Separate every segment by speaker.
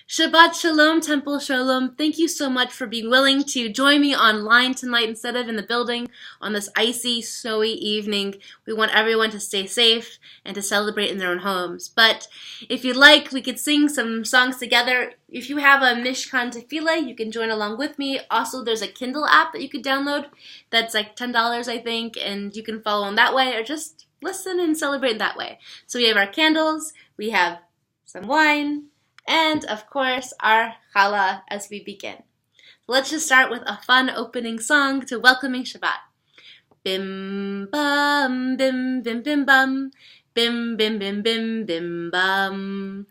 Speaker 1: Shabbat Shalom, Temple Sholom. Thank you so much for being willing to join me online tonight instead of in the building on this icy, snowy evening. We want everyone to stay safe and to celebrate in their own homes. But if you'd like, we could sing some songs together. If you have a Mishkan Tefillah, you can join along with me. Also, there's a Kindle app that you could download that's like $10, I think, and you can follow on that way or just listen and celebrate that way. So we have our candles, we have some wine, and, of course, our challah as we begin. Let's just start with a fun opening song to welcoming Shabbat. Bim bum, bim bim bim bum, bim bim bim bim bim bum,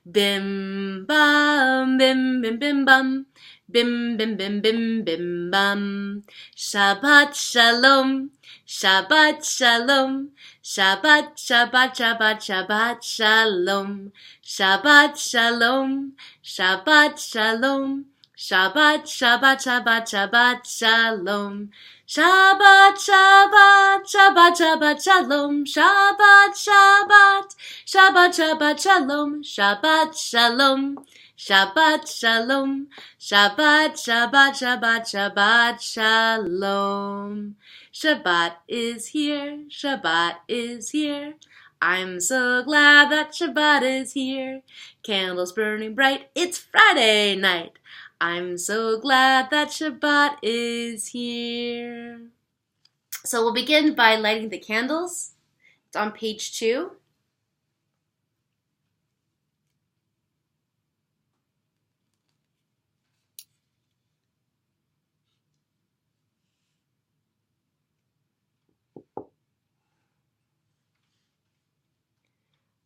Speaker 1: bim bum, bim bim bim bum, bim bim bim bim bim bum. Shabbat Shalom, Shabbat Shalom, Shabbat, Shabbat, Shabbat, Shabbat Shalom, Shabbat Shalom, Shabbat Shalom, Shabbat, Shabbat, Shabbat, Shabbat Shalom, Shabbat, Shabbat, Shabbat, Shabbat Shalom, Shabbat, Shabbat, Shabbat, Shabbat Shalom, Shabbat Shalom, Shabbat Shalom, Shabbat, Shabbat, Shabbat, Shabbat Shalom. Shabbat is here, Shabbat is here. I'm so glad that Shabbat is here. Candles burning bright, it's Friday night. I'm so glad that Shabbat is here. So we'll begin by lighting the candles. It's on page 2.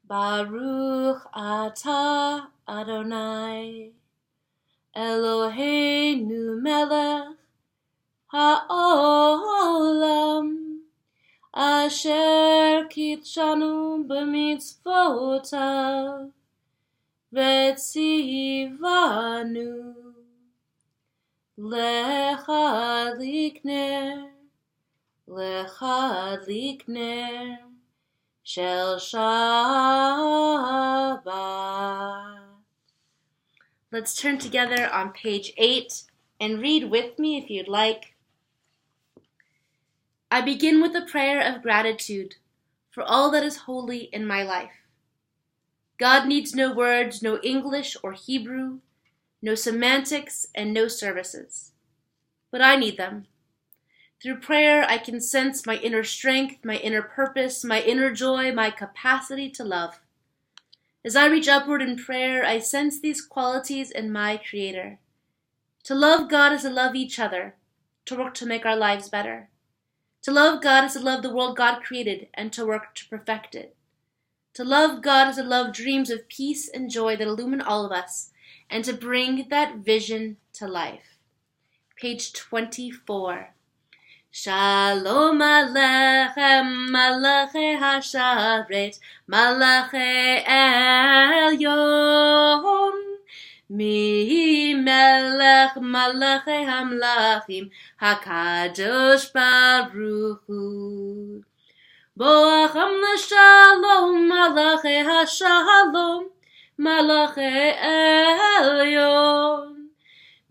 Speaker 1: Baruch atah Adonai Eloheinu melech ha'olam asher kitshanu b'mitzvotav v'tzivanu lechadlik ner Shel Shabbat. Let's turn together on page 8 and read with me if you'd like. I begin with a prayer of gratitude for all that is holy in my life. God needs no words, no English or Hebrew, no semantics, and no services. But I need them. Through prayer, I can sense my inner strength, my inner purpose, my inner joy, my capacity to love. As I reach upward in prayer, I sense these qualities in my Creator. To love God is to love each other, to work to make our lives better. To love God is to love the world God created and to work to perfect it. To love God is to love dreams of peace and joy that illumine all of us and to bring that vision to life. Page 24. Shalom Aleichem, Malachi Hasharet, Malachi Elyon, Mi Melech Malachi Hamlachim, HaKadosh Baruch Hu. Boacham L'Shalom, Malachi Hashalom, Malachi Elyon.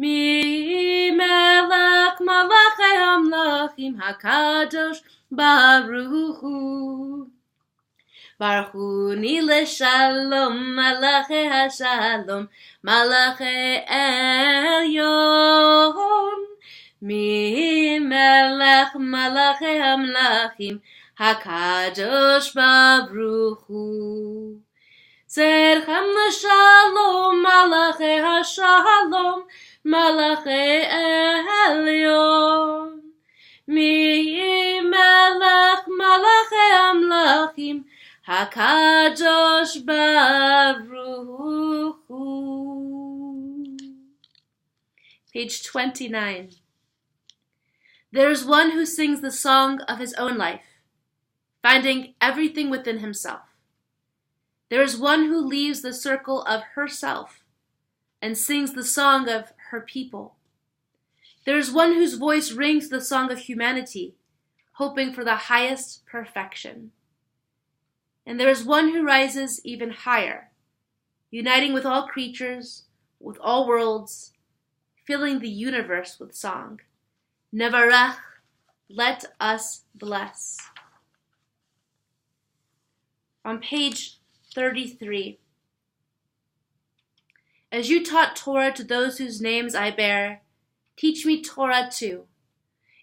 Speaker 1: Mi melech malachei hamlachim hakadosh Baruch Hu. Baruchuni leshalom malachei hashalom malachei elyon. Mi melech malachei hamlachim hakadosh Baruch Hu. Zerchem leshalom malachei hashalom Malachi Elyon, Mi Melech Malachi Amlachim, HaKadosh Baruch Hu. Page 29. There is one who sings the song of his own life, finding everything within himself. There is one who leaves the circle of herself and sings the song of her people. There is one whose voice rings the song of humanity, hoping for the highest perfection. And there is one who rises even higher, uniting with all creatures, with all worlds, filling the universe with song. Nevarech, let us bless. On page 33. As you taught Torah to those whose names I bear, teach me Torah too.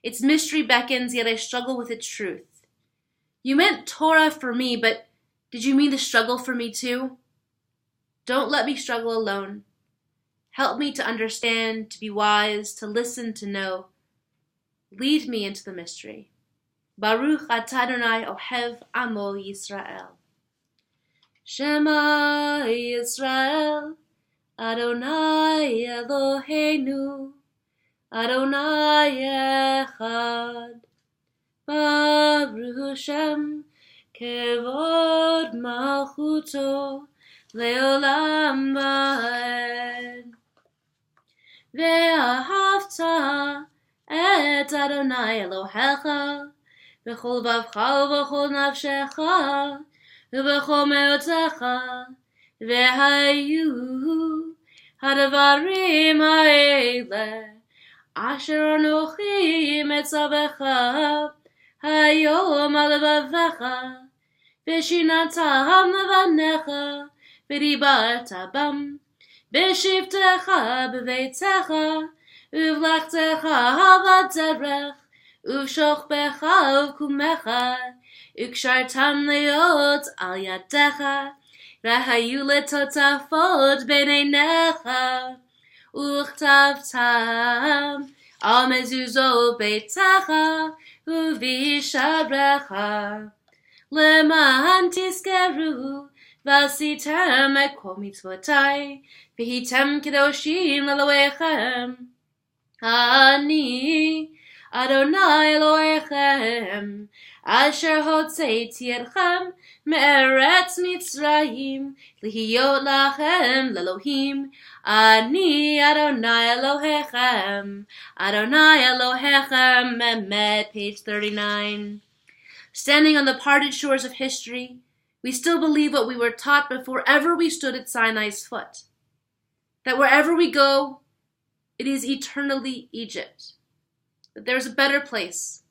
Speaker 1: Its mystery beckons, yet I struggle with its truth. You meant Torah for me, but did you mean the struggle for me too? Don't let me struggle alone. Help me to understand, to be wise, to listen, to know. Lead me into the mystery. Baruch atah Adonai ohev amo Yisrael. Shema Yisrael, Adonai Eloheinu, Adonai Echad. Baruch Shem, Kevod Malchuto, Leolam Vaed. Ve'ahavta et Adonai Elohecha, V'chol vavcha v'chol nafshecha, V'chol meotecha, Ve'hayu hadavarim ha'ele, Asher anochi metzavecha, Hayom alevavecha, V'shinatam levanecha, V'dibarta bam, B'shivtecha b'veitecha, Uvlachtecha b'derech, Uvshochbecha uvkumecha, Ukshartam leot al yadecha, V'hayu letotafot b'neinecha, Uchtavtam al mezuzot beitecha, Uvisharecha, Leman tiskeru, Vasitem et kol mitzvotai, V'hitem kedoshim leloechem. Ani Adonai Elohechem, Asher hotzeiti etchem me'eretz Mitzrayim, Lihiyot lachem lelohim. Ani Adonai Elohechem, Adonai Elohechem, Mehmet, page 39. Standing on the parted shores of history, we still believe what we were taught before ever we stood at Sinai's foot. That wherever we go, it is eternally Egypt. That there is a better place,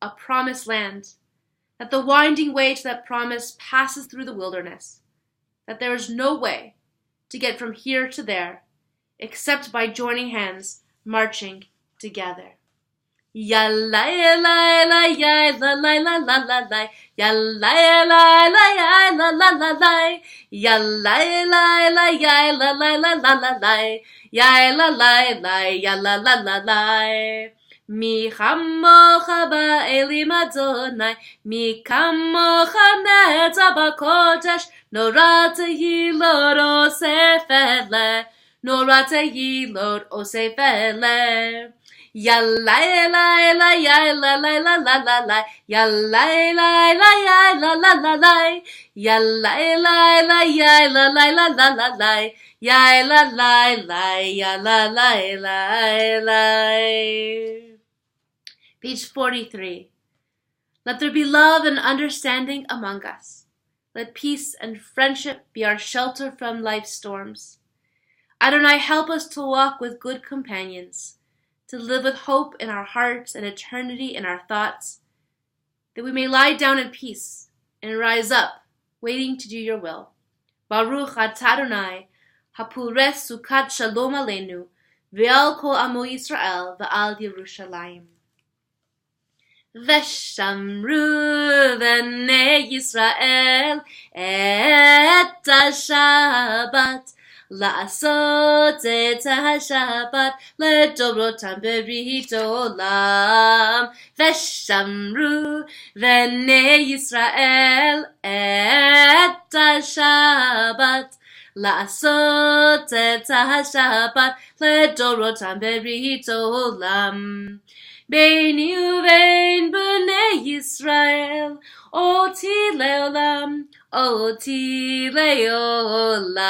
Speaker 1: a promised land. That the winding way to that promise passes through the wilderness. That there is no way to get from here to there, except by joining hands, marching together. Ya la ya la la ya la la la la la la, ya la ya la la ya la la la la, ya la ya la la ya la la la la la la, ya la la la ya la la la la. Mi chamocha ba'elim Adonai, mi kamocha neta b'kodesh, nora tehilot osef ele, nora tehilot osef ele. Ya la la la ya la la la la la la, ya la la la ya la la la la, ya la la la ya la la la la la la, ya la la la ya la la la la. Page 43. Let there be love and understanding among us. Let peace and friendship be our shelter from life's storms. Adonai, help us to walk with good companions, to live with hope in our hearts and eternity in our thoughts, that we may lie down in peace and rise up, waiting to do your will. Baruch atah Adonai, hapures sukat shalom aleinu, ve'al kol amo Yisrael, ve'al Yerushalayim. Veshamru v'nei Yisrael et ha-Shabbat, לעשות את השבת לדוברותם ברית עולם. ושמרו בני ישראל את השבת, לעשות את השבת לדוברותם ברית עולם. ביני ובין בני ישראל אותי לעולם, אותי לעולם.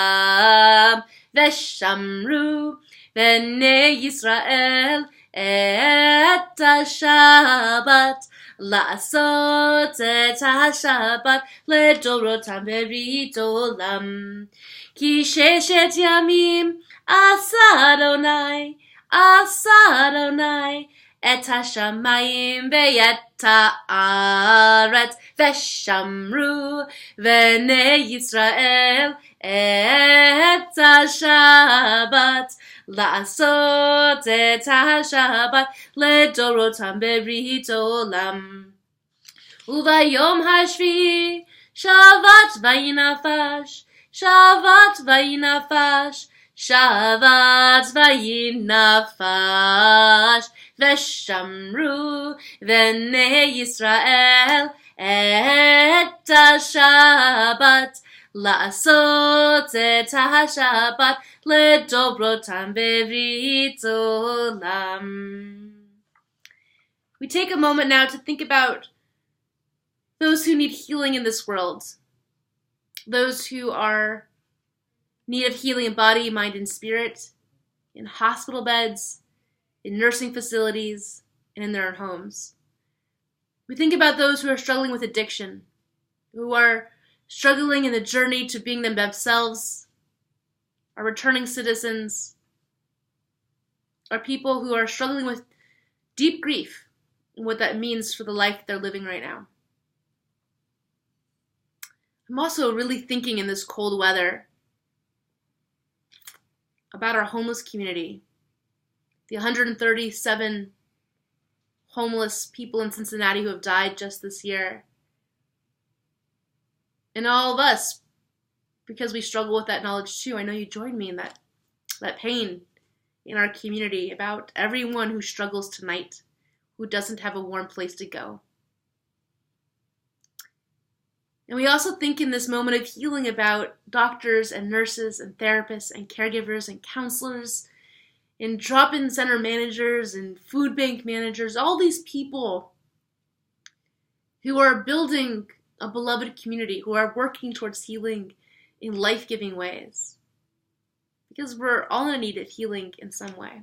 Speaker 1: ושמרו בני ישראל את השבת, לעשות את השבת לדורותם ברית עולם. כי 6 ימים עשה אדוני את השמיים ואת הארץ, ושמרו בני ישראל את השבת, לעשות את השבת לדורותם ברית עולם. וביום השביעי שבת וינפש, שבת וינפש, שבת וינפש, ושמרו בני ישראל את השבת, לעשות את השבת לדוברותם ברית עולם. We take a moment now to think about those who need healing in this world, those who are in need of healing in body, mind, and spirit, in hospital beds, in nursing facilities, and in their own homes. We think about those who are struggling with addiction, who are struggling in the journey to being themselves, are returning citizens, are people who are struggling with deep grief and what that means for the life they're living right now. I'm also really thinking in this cold weather about our homeless community, the 137 homeless people in Cincinnati who have died just this year, and all of us, because we struggle with that knowledge too. I know you join me in that pain in our community about everyone who struggles tonight, who doesn't have a warm place to go. And we also think in this moment of healing about doctors and nurses and therapists and caregivers and counselors and drop-in center managers and food bank managers, all these people who are building a beloved community, who are working towards healing in life-giving ways. Because we're all in need of healing in some way.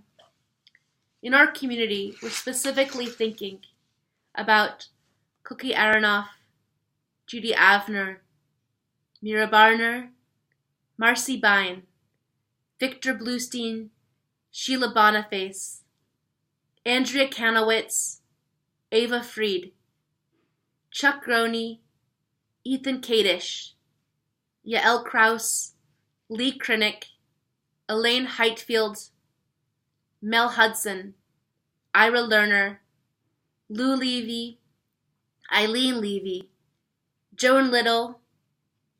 Speaker 1: In our community, we're specifically thinking about Cookie Aronoff, Judy Avner, Mira Barner, Marcy Bine, Victor Bluestein, Sheila Boniface, Andrea Kanowitz, Ava Fried, Chuck Roney, Ethan Kadish, Yael Kraus, Lee Krinick, Elaine Heightfield, Mel Hudson, Ira Lerner, Lou Levy, Eileen Levy, Joan Little,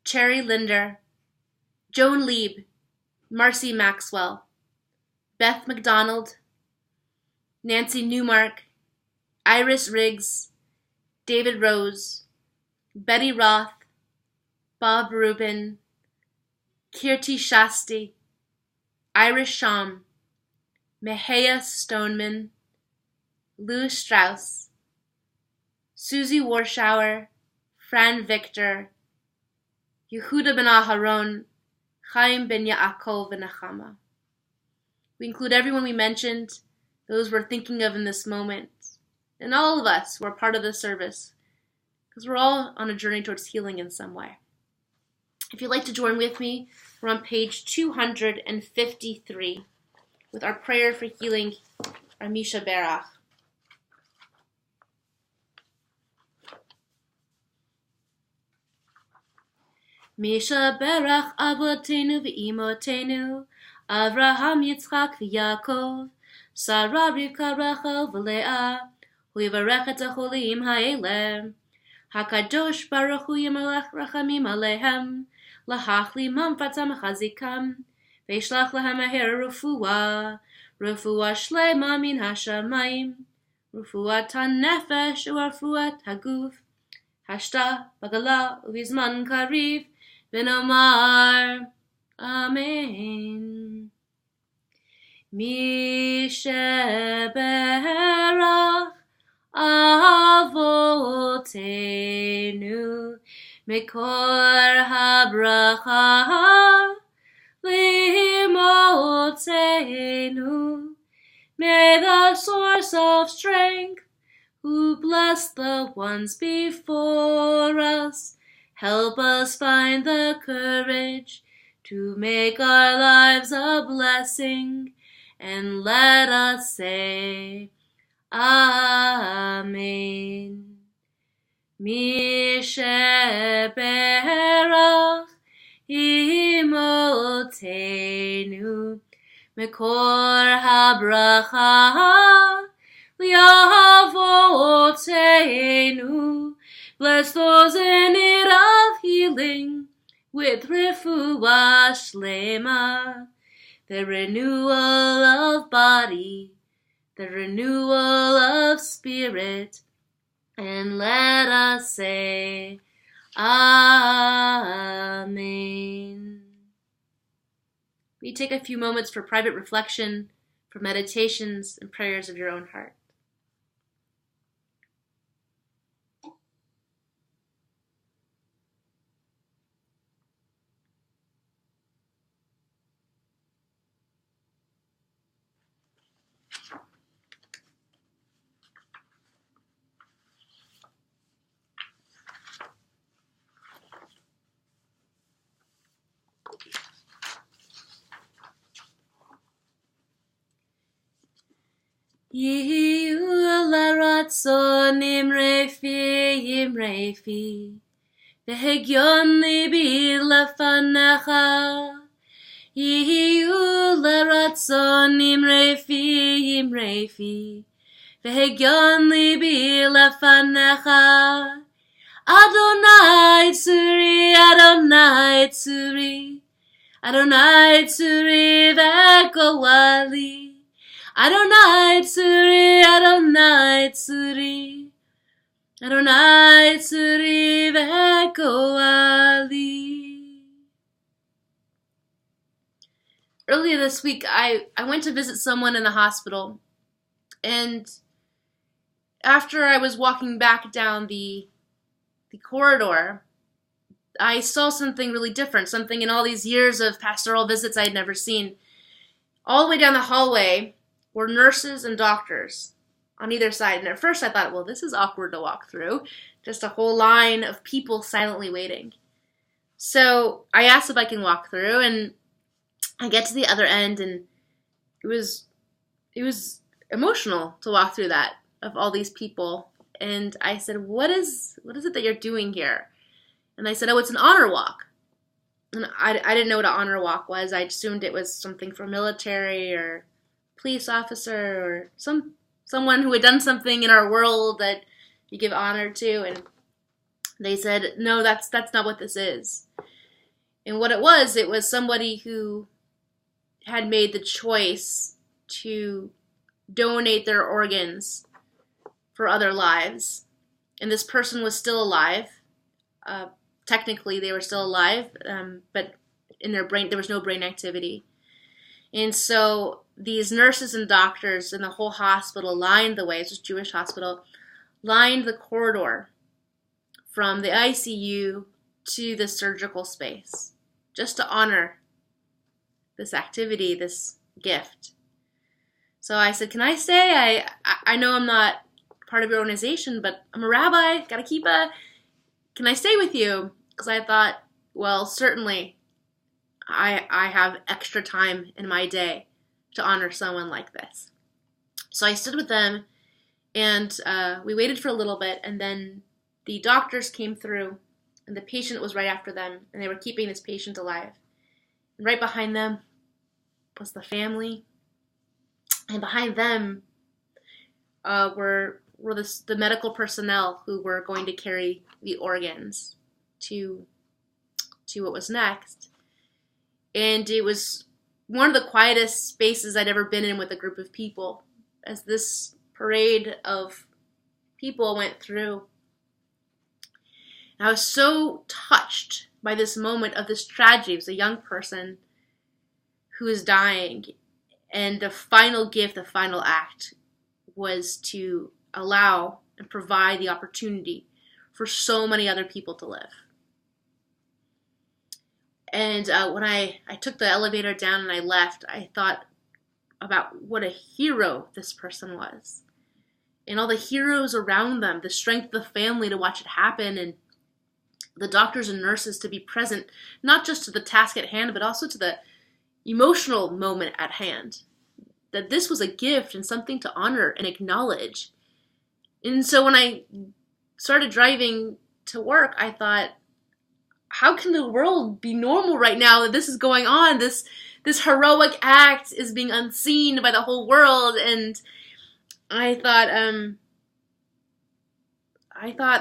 Speaker 1: Cherry Linder, Joan Lieb, Marcy Maxwell, Beth McDonald, Nancy Newmark, Iris Riggs, David Rose, Betty Roth, Bob Rubin, Kirti Shasti, Iris Sham, Mehaya Stoneman, Lou Strauss, Susie Warshauer, Fran Victor, Yehuda ben Aharon, Chaim ben Yaakov and Nechama. We include everyone we mentioned, those we're thinking of in this moment, and all of us who are part of this service, because we're all on a journey towards healing in some way. If you'd like to join with me, we're on page 253 with our prayer for healing, our Misha Berach. Misha Berach Avotenu v'Imotenu, Avraham, Yitzchak, v'Yaakov, Sarah, Rivka, Rachel, v'Leah, hu yivarech et hacholim ha'eleh. HaKadosh Baruch Hu Yimelech Rachamim Alehem, Lahach Limam Fatam Chazikam, Veishlach Lahem Aher Refuah, Refuah Shlema Min Hashamayim, Refuah Tan Nefesh U'Refuah Haguf, Hashta Bagala Uvizman Kariv, V'Nomar Amen. Misheberach Avotenu Mekor habracha Limotenu May the source of strength, who bless the ones before us, help us find the courage to make our lives a blessing, and let us say, Amen. Mi sheberach imotenu Mekor habracha liavotenu. Bless those in need of healing with refuah shlema, the renewal of body, the renewal of spirit, and let us say, Amen. We take a few moments for private reflection, for meditations and prayers of your own heart. Yiyu l'ratzonim refi, v'hegyon libi lefanecha. Yiyu l'ratzonim refi, v'hegyon libi lefanecha. Adonai tzuri, Adonai tzuri, Adonai tzuri v'golali. Adonai tzuri, Adonai tzuri, Adonai tzuri v'goali. Earlier this week, I went to visit someone in the hospital, and after I was walking back down the corridor, I saw something really different, something in all these years of pastoral visits I had never seen. All the way down the hallway were nurses and doctors on either side. And at first I thought, well, this is awkward to walk through. Just a whole line of people silently waiting. So I asked if I can walk through, and I get to the other end, and it was emotional to walk through that, of all these people. And I said, what is it that you're doing here? And they said, oh, it's an honor walk. And I didn't know what an honor walk was. I assumed it was something for military or police officer or someone who had done something in our world that you give honor to. And they said, no, that's not what this is. And what it was somebody who had made the choice to donate their organs for other lives. And this person was still alive. Technically, they were still alive, but in their brain, there was no brain activity. And so these nurses and doctors in the whole hospital lined the way, it was a Jewish hospital, lined the corridor from the ICU to the surgical space, just to honor this activity, this gift. So I said, can I stay? I know I'm not part of your organization, but I'm a rabbi, got a kippah. Can I stay with you? Because I thought, well, certainly I have extra time in my day to honor someone like this. So I stood with them, and we waited for a little bit, and then the doctors came through, and the patient was right after them, and they were keeping this patient alive. And right behind them was the family, and behind them were the medical personnel who were going to carry the organs to what was next. And it was one of the quietest spaces I'd ever been in with a group of people, as this parade of people went through. And I was so touched by this moment of this tragedy. It was a young person who was dying, and the final gift, the final act, was to allow and provide the opportunity for so many other people to live. And when I took the elevator down and I left, I thought, about what a hero this person was. And all the heroes around them, the strength of the family to watch it happen, and the doctors and nurses to be present, not just to the task at hand, but also to the emotional moment at hand. That this was a gift and something to honor and acknowledge. And so when I started driving to work, I thought, how can the world be normal right now that this is going on? This heroic act is being unseen by the whole world. And I thought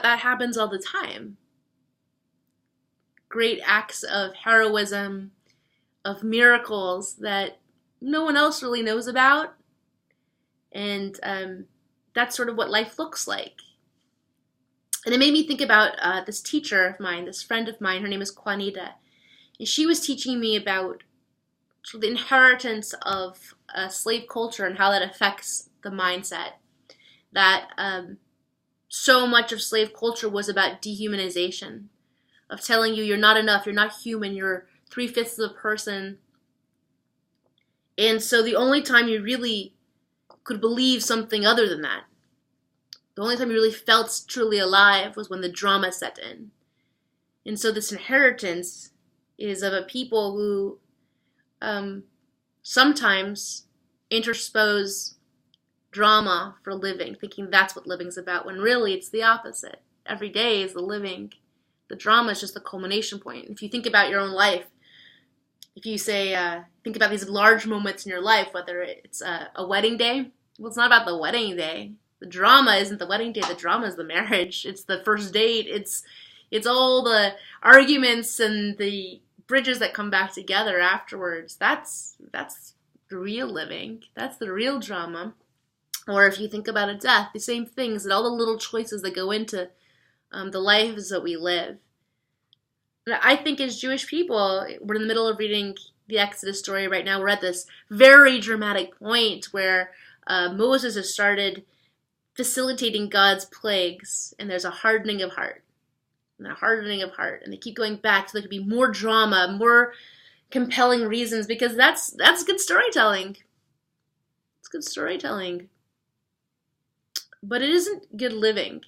Speaker 1: that happens all the time. Great acts of heroism, of miracles that no one else really knows about. And that's sort of what life looks like. And it made me think about this teacher of mine, this friend of mine. Her name is Juanita. And she was teaching me about sort of the inheritance of slave culture and how that affects the mindset. That so much of slave culture was about dehumanization, of telling you you're not enough, you're not human, you're 3/5 of a person. And so the only time you really could believe something other than that, the only time you really felt truly alive, was when the drama set in. And so this inheritance is of a people who sometimes interpose drama for living, thinking that's what living's about, when really it's the opposite. Every day is the living. The drama is just the culmination point. If you think about your own life, if you say, think about these large moments in your life, whether it's a wedding day, well, it's not about the wedding day. The drama isn't the wedding day. The drama is the marriage. It's the first date. It's all the arguments and the bridges that come back together afterwards. That's the real living. That's the real drama. Or if you think about a death, the same things, and all the little choices that go into the lives that we live. And I think as Jewish people, we're in the middle of reading the Exodus story right now. We're at this very dramatic point where Moses has started facilitating God's plagues, and there's a hardening of heart. And a hardening of heart. And they keep going back so there could be more drama, more compelling reasons, because that's good storytelling. It's good storytelling. But it isn't good living.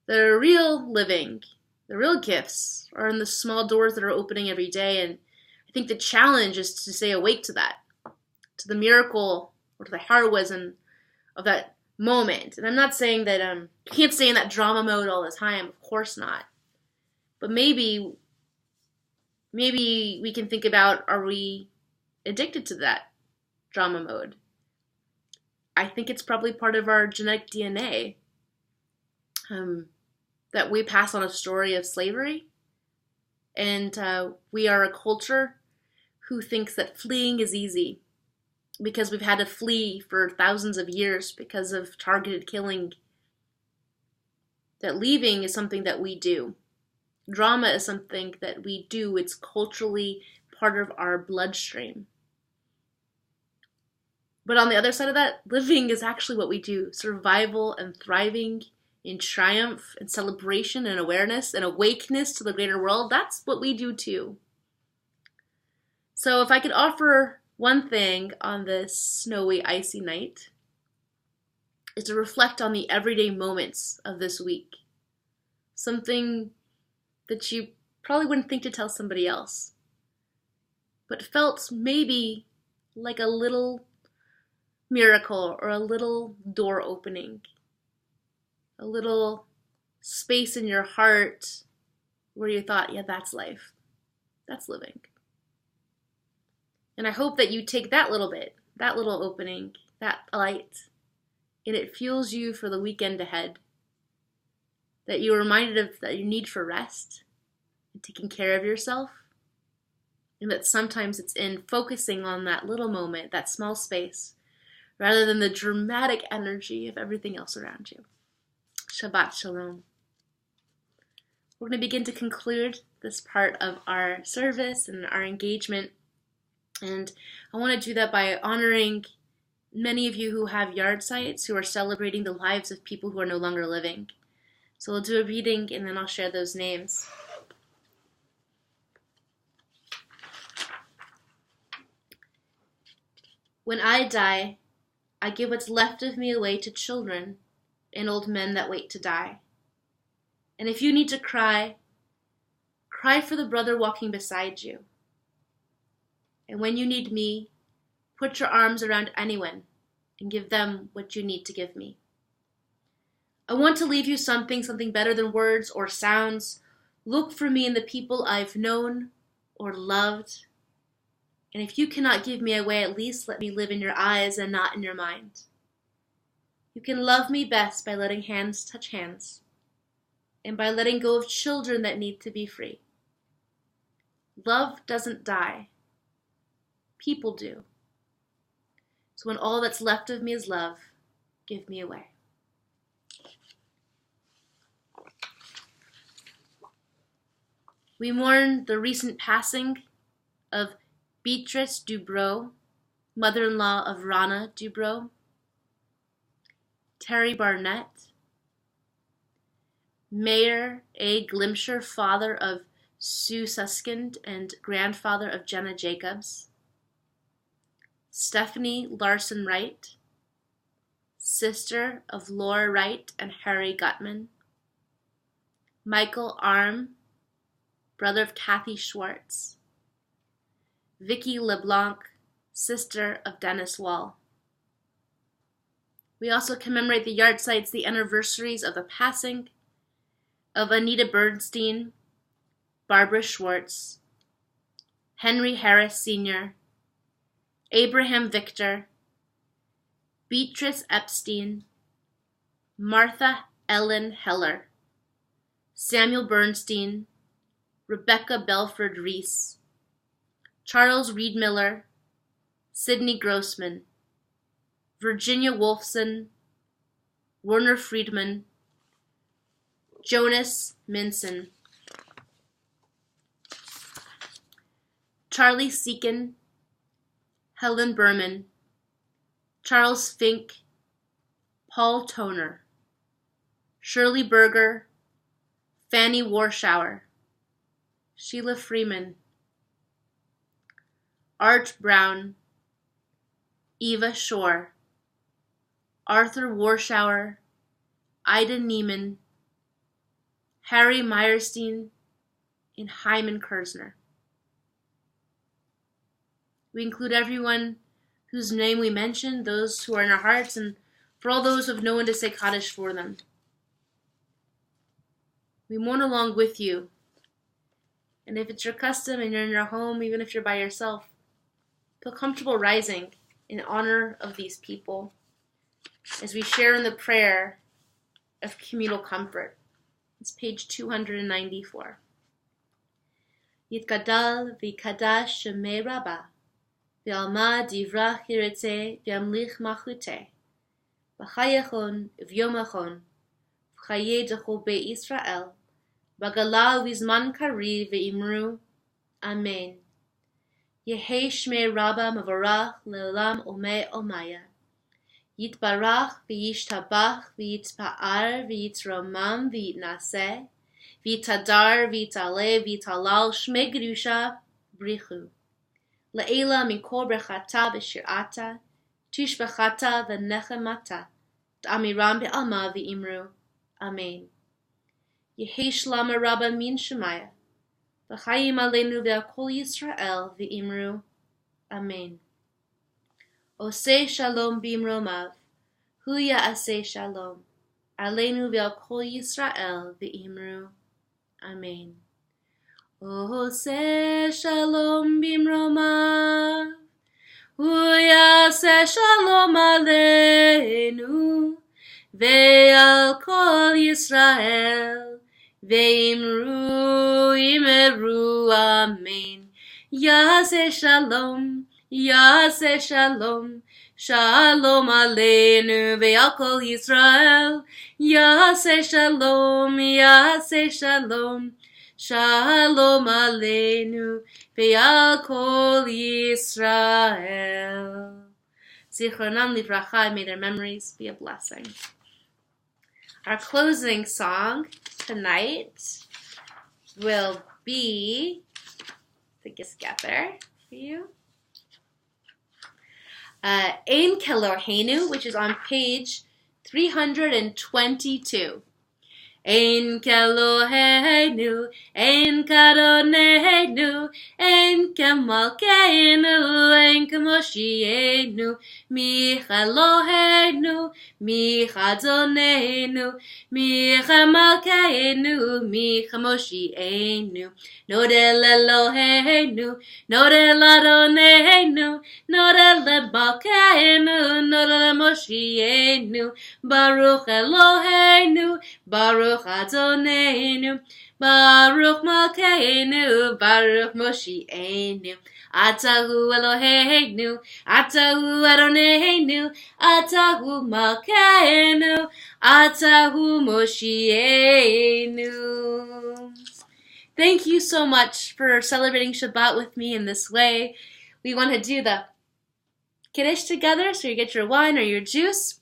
Speaker 1: The real living, the real gifts, are in the small doors that are opening every day. And I think the challenge is to stay awake to that, to the miracle or to the heroism of that moment. And I'm not saying that you can't stay in that drama mode all the time. Of course not. But maybe we can think about, are we addicted to that drama mode? I think it's probably part of our genetic DNA. That we pass on a story of slavery. And we are a culture who thinks that fleeing is easy, because we've had to flee for thousands of years because of targeted killing. That leaving is something that we do. Drama is something that we do. It's culturally part of our bloodstream. But on the other side of that, living is actually what we do. Survival and thriving in triumph and celebration and awareness and awakeness to the greater world, that's what we do too. So if I could offer one thing on this snowy, icy night, is to reflect on the everyday moments of this week. Something that you probably wouldn't think to tell somebody else, but felt maybe like a little miracle or a little door opening, a little space in your heart where you thought, yeah, that's life. That's living. And I hope that you take that little bit, that little opening, that light, and it fuels you for the weekend ahead. That you're reminded of that your need for rest and taking care of yourself. And that sometimes it's in focusing on that little moment, that small space, rather than the dramatic energy of everything else around you. Shabbat Sholom. We're going to begin to conclude this part of our service and our engagement. And I want to do that by honoring many of you who have yard sites, who are celebrating the lives of people who are no longer living. So we'll do a reading and then I'll share those names. When I die, I give what's left of me away to children and old men that wait to die. And if you need to cry, cry for the brother walking beside you. And when you need me, put your arms around anyone and give them what you need to give me. I want to leave you something better than words or sounds. Look for me in the people I've known or loved. And if you cannot give me away, at least let me live in your eyes and not in your mind. You can love me best by letting hands touch hands, and by letting go of children that need to be free. Love doesn't die. People do. So when all that's left of me is love, give me away. We mourn the recent passing of Beatrice Dubrow, mother-in-law of Rana Dubrow, Terry Barnett, Mayor A. Glimsher, father of Sue Suskind and grandfather of Jenna Jacobs, Stephanie Larson Wright, sister of Laura Wright and Harry Gutman, Michael Arm, brother of Kathy Schwartz, Vicky LeBlanc, sister of Dennis Wall. We also commemorate the yardsites, the anniversaries of the passing of Anita Bernstein, Barbara Schwartz, Henry Harris Sr., Abraham Victor, Beatrice Epstein, Martha Ellen Heller, Samuel Bernstein, Rebecca Belford Reese, Charles Reed Miller, Sidney Grossman, Virginia Wolfson, Werner Friedman, Jonas Minson, Charlie Seekin, Helen Berman, Charles Fink, Paul Toner, Shirley Berger, Fanny Warschauer, Sheila Freeman, Art Brown, Eva Shore, Arthur Warschauer, Ida Neiman, Harry Meyerstein, and Hyman Kersner. We include everyone whose name we mentioned, those who are in our hearts, and for all those who have no one to say Kaddish for them. We mourn along with you. And if it's your custom and you're in your home, even if you're by yourself, feel comfortable rising in honor of these people as we share in the prayer of communal comfort. It's page 294. Yitgadal v'kadash shemei Rabbah, v'alma divra chirete v'amlich machute, v'chayachon v'yomachon, v'chaye dechol be Israel, v'gala v'zman kari v'imru, Amen. Yehei shmei Rabbah mavarach le'olam omei omaya. Yitbarach v'yishtabach v'yitpa'ar v'yitromam v'yitnaseh v'yitadar v'yitale v'yitalal shmei Gedusha brichu. Le'ela mikol brechata v'shirata tishbachata v'nechemata t'amiram be'alma v'imru. Amen. Yehei shlama Rabbah min shemaya v'chayim aleinu ve'akol Yisrael v'imru. Amen. Oseh shalom bimromav, hu ya'aseh shalom, aleinu ve'al kol Yisrael v'imru. Amen. Oseh shalom bimromav, hu ya'aseh shalom aleinu ve'al kol Yisrael v'imru imeru. Amen. Ya'aseh shalom, Yaseh shalom, shalom aleinu ve'al kol Yisrael. Yaseh shalom, Yaseh shalom, shalom aleinu ve'al kol Yisrael. Zichronam livracha, may their memories be a blessing. Our closing song tonight will be, I think it's gather for you. Ein Kelohenu, which is on page 322. Ein Kelohenu, Ein Kadonenu, Ein Kemalkeinu, Ein Kemoshienu, Michalohenu, Michadonenu, Michamalkeinu, Michamoshienu, Nodel Elohenu, Nodel Adonenu, Nodel Lebalkeinu, Nodel Moshienu, Baruch Elohenu, Baruch Adonenu, Baruch Malkeinu, Baruch Moshienu, Atahu Eloheinu, Atahu Adonenu, Atahu Malkeinu, Atahu Moshienu. Thank you so much for celebrating Shabbat with me in this way. We want to do the Kiddush together, so you get your wine or your juice.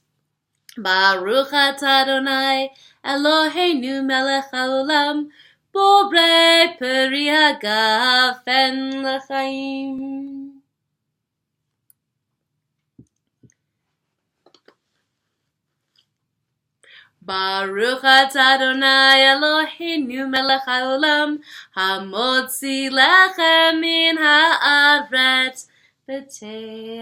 Speaker 1: Baruch atah Adonai Eloheinu melech haolam borei peri hagafen l'chaim. Baruch atah Adonai Eloheinu melech haolam hamotzi lechem min haaretz b'te'avon.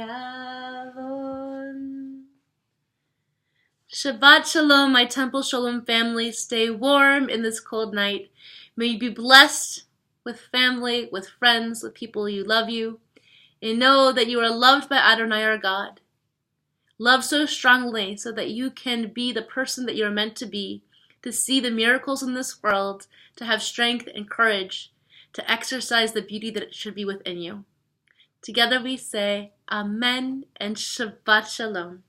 Speaker 1: Shabbat Shalom, my Temple Sholom family. Stay warm in this cold night. May you be blessed with family, with friends, with people you love you. And know that you are loved by Adonai our God. Loved so strongly so that you can be the person that you are meant to be, to see the miracles in this world, to have strength and courage, to exercise the beauty that should be within you. Together we say, Amen and Shabbat Shalom.